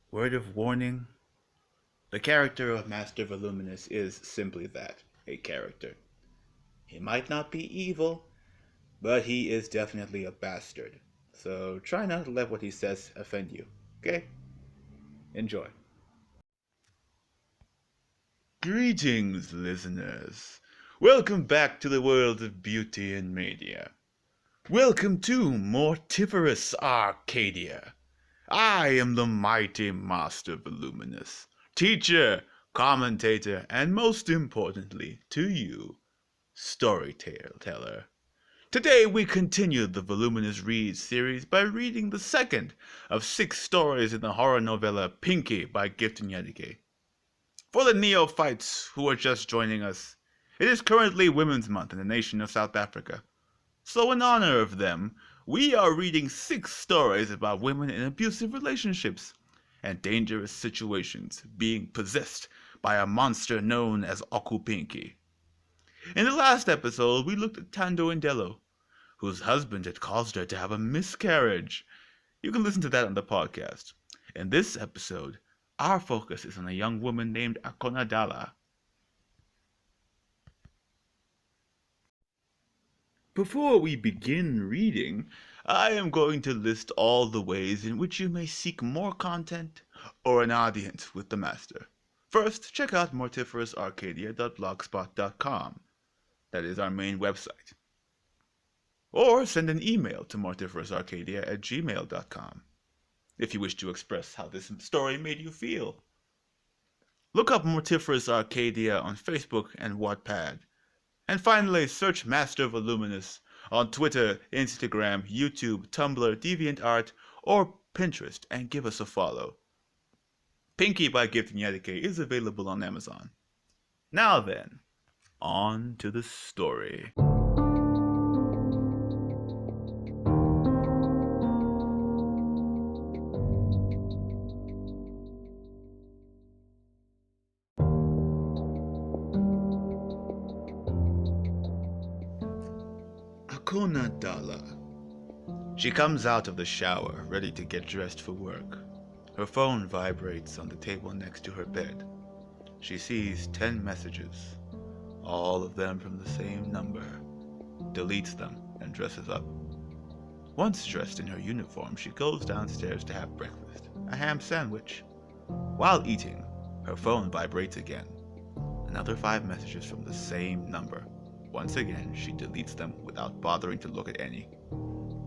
Word of warning: the character of Master Voluminous is simply that, a character. He might not be evil, but he is definitely a bastard. So try not to let what he says offend you, okay? Enjoy. Greetings, listeners. Welcome back to the world of beauty and media. Welcome to Mortiferous Arcadia. I am the mighty Master Voluminous, teacher, commentator, and most importantly, to you, storyteller. Today we continue the Voluminous Reads series by reading the second of 6 stories in the horror novella Phinki by Enyadike. For the neophytes who are just joining us, it is currently Women's Month in the nation of South Africa. So in honor of them, we are reading 6 stories about women in abusive relationships and dangerous situations being possessed by a monster known as Phinki. In the last episode, we looked at Tando Indelo, whose husband had caused her to have a miscarriage. You can listen to that on the podcast. In this episode, our focus is on a young woman named Akhona Dala. Before we begin reading, I am going to list all the ways in which you may seek more content or an audience with the Master. First, check out mortiferousarcadia.blogspot.com. That is our main website. Or send an email to mortiferousarcadia@gmail.com if you wish to express how this story made you feel. Look up Mortiferous Arcadia on Facebook and Wattpad. And finally, search Master Voluminous on Twitter, Instagram, YouTube, Tumblr, DeviantArt, or Pinterest and give us a follow. Phinki by Enyadike is available on Amazon. Now then, on to the story. Akhona Dala. She comes out of the shower, ready to get dressed for work. Her phone vibrates on the table next to her bed. She sees 10 messages, all of them from the same number, deletes them, and dresses up. Once dressed in her uniform, she goes downstairs to have breakfast, a ham sandwich. While eating, her phone vibrates again. Another 5 messages from the same number. Once again, she deletes them without bothering to look at any.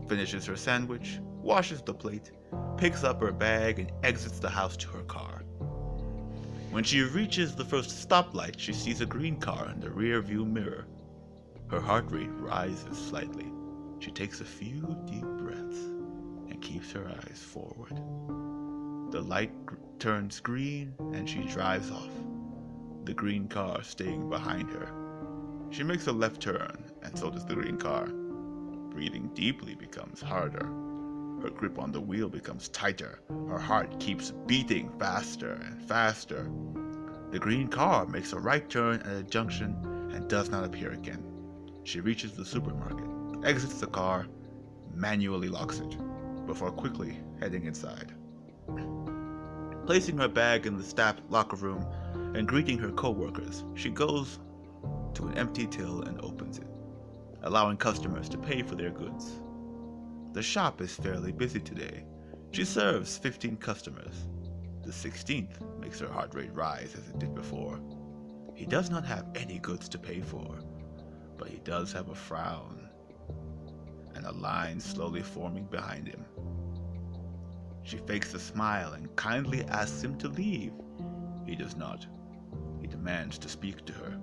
Finishes her sandwich, washes the plate, picks up her bag, and exits the house to her car. When she reaches the first stoplight, she sees a green car in the rear view mirror. Her heart rate rises slightly. She takes a few deep breaths and keeps her eyes forward. The light turns green and she drives off, the green car staying behind her. She makes a left turn, and so does the green car. Breathing deeply becomes harder. Her grip on the wheel becomes tighter. Her heart keeps beating faster and faster. The green car makes a right turn at a junction and does not appear again. She reaches the supermarket, exits the car, manually locks it, before quickly heading inside. Placing her bag in the staff locker room and greeting her co-workers, she goes to an empty till and opens it, allowing customers to pay for their goods. The shop is fairly busy today. She serves 15 customers. The 16th makes her heart rate rise as it did before. He does not have any goods to pay for, but he does have a frown and a line slowly forming behind him. She fakes a smile and kindly asks him to leave. He does not. He demands to speak to her.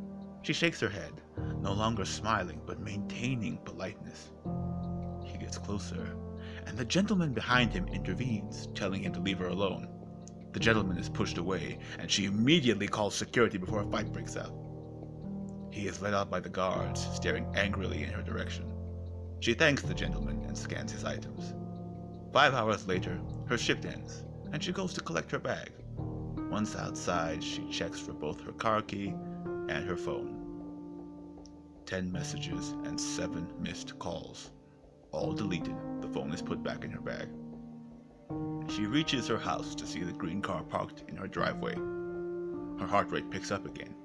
She shakes her head, no longer smiling but maintaining politeness. He gets closer, and the gentleman behind him intervenes, telling him to leave her alone. The gentleman is pushed away, and she immediately calls security before a fight breaks out. He is led out by the guards, staring angrily in her direction. She thanks the gentleman and scans his items. 5 hours later, her shift ends, and she goes to collect her bag. Once outside, she checks for both her car key and her phone. 10 messages and 7 missed calls. All deleted. The phone is put back in her bag. She reaches her house to see the green car parked in her driveway. Her heart rate picks up again,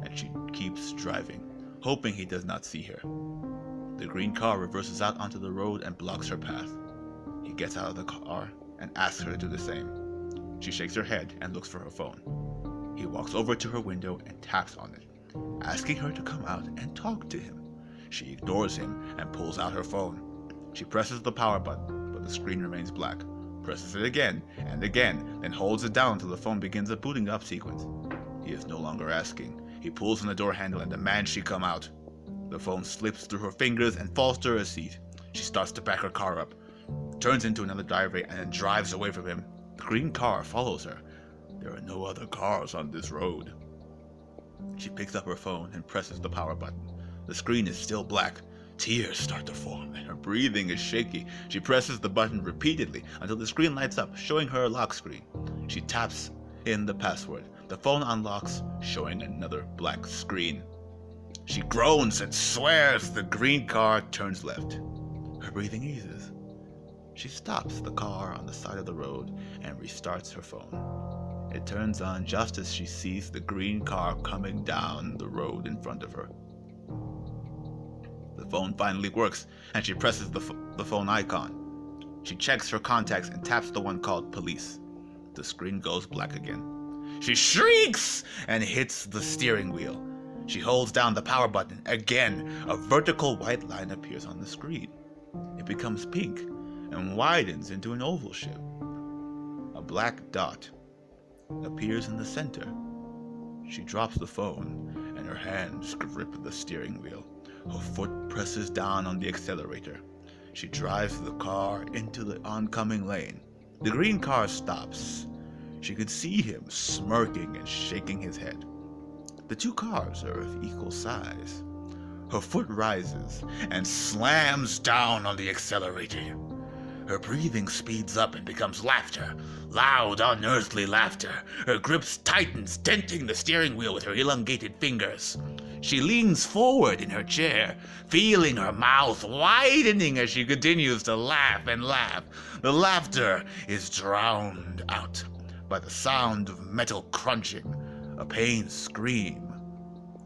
and she keeps driving, hoping he does not see her. The green car reverses out onto the road and blocks her path. He gets out of the car and asks her to do the same. She shakes her head and looks for her phone. He walks over to her window and taps on it, asking her to come out and talk to him. She ignores him and pulls out her phone. She presses the power button, but the screen remains black. Presses it again and again, then holds it down until the phone begins a booting up sequence. He is no longer asking. He pulls on the door handle and demands she come out. The phone slips through her fingers and falls to her seat. She starts to back her car up, turns into another driveway, and then drives away from him. The green car follows her. There are no other cars on this road. She picks up her phone and presses the power button. The screen is still black. Tears start to form and her breathing is shaky. She presses the button repeatedly until the screen lights up, showing her a lock screen. She taps in the password. The phone unlocks, showing another black screen. She groans and swears. The green car turns left. Her breathing eases. She stops the car on the side of the road and restarts her phone. It turns on just as she sees the green car coming down the road in front of her. The phone finally works, and she presses the phone icon. She checks her contacts and taps the one called police. The screen goes black again. She shrieks and hits the steering wheel. She holds down the power button. Again, a vertical white line appears on the screen. It becomes pink and widens into an oval shape. A black dot appears in the center. She drops the phone, and her hands grip the steering wheel. Her foot presses down on the accelerator. She drives the car into the oncoming lane. The green car stops. She could see him smirking and shaking his head. The two cars are of equal size. Her foot rises and slams down on the accelerator. Her breathing speeds up and becomes laughter. Loud, unearthly laughter. Her grip tightens, denting the steering wheel with her elongated fingers. She leans forward in her chair, feeling her mouth widening as she continues to laugh and laugh. The laughter is drowned out by the sound of metal crunching, a pained scream,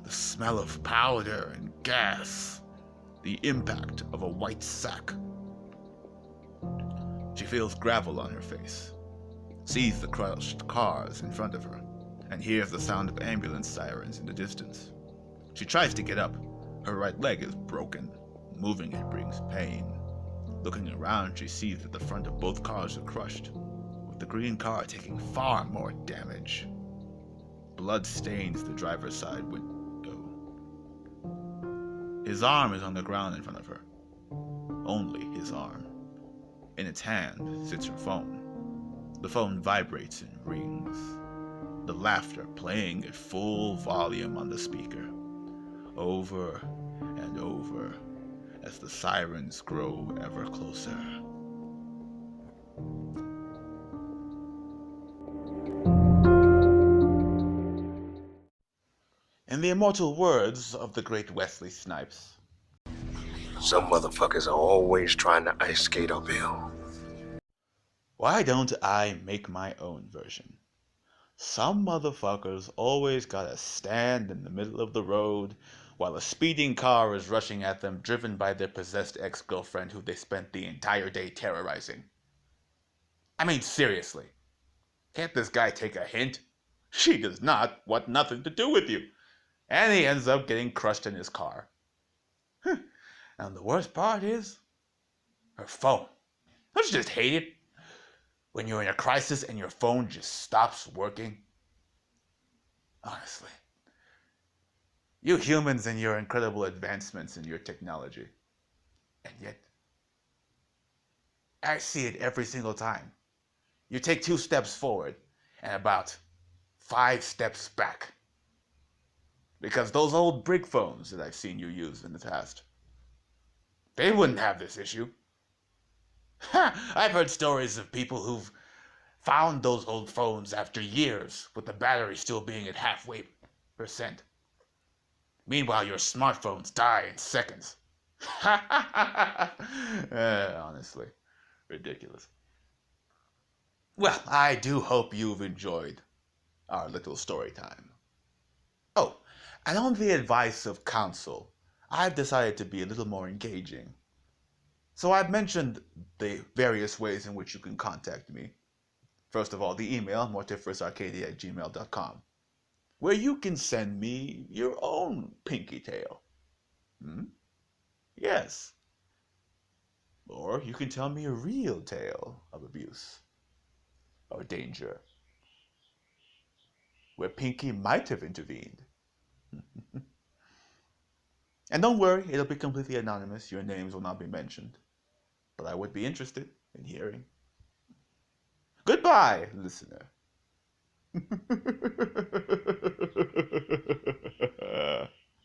the smell of powder and gas, the impact of a white sack. She feels gravel on her face, sees the crushed cars in front of her, and hears the sound of ambulance sirens in the distance. She tries to get up. Her right leg is broken. Moving it brings pain. Looking around, she sees that the front of both cars are crushed, with the green car taking far more damage. Blood stains the driver's side window. His arm is on the ground in front of her. Only his arm. In its hand sits her phone. The phone vibrates and rings, the laughter playing at full volume on the speaker, over and over as the sirens grow ever closer. In the immortal words of the great Wesley Snipes, some motherfuckers are always trying to ice skate uphill. Why don't I make my own version? Some motherfuckers always gotta stand in the middle of the road while a speeding car is rushing at them, driven by their possessed ex-girlfriend who they spent the entire day terrorizing. I mean, seriously. Can't this guy take a hint? She does not want nothing to do with you. And he ends up getting crushed in his car. And the worst part is her phone. Don't you just hate it when you're in a crisis and your phone just stops working? Honestly. You humans and your incredible advancements in your technology. And yet, I see it every single time. You take 2 steps forward and about 5 steps back. Because those old brick phones that I've seen you use in the past, they wouldn't have this issue. I've heard stories of people who've found those old phones after years with the battery still being at halfway percent. Meanwhile, your smartphones die in seconds. Honestly, ridiculous. Well, I do hope you've enjoyed our little story time. Oh, and on the advice of counsel, I've decided to be a little more engaging. So I've mentioned the various ways in which you can contact me. First of all, the email, mortiferousarcadia@gmail.com, where you can send me your own pinky tale. Hmm? Yes. Or you can tell me a real tale of abuse or danger, where Pinky might have intervened. And don't worry, it'll be completely anonymous. Your names will not be mentioned. But I would be interested in hearing. Goodbye, listener.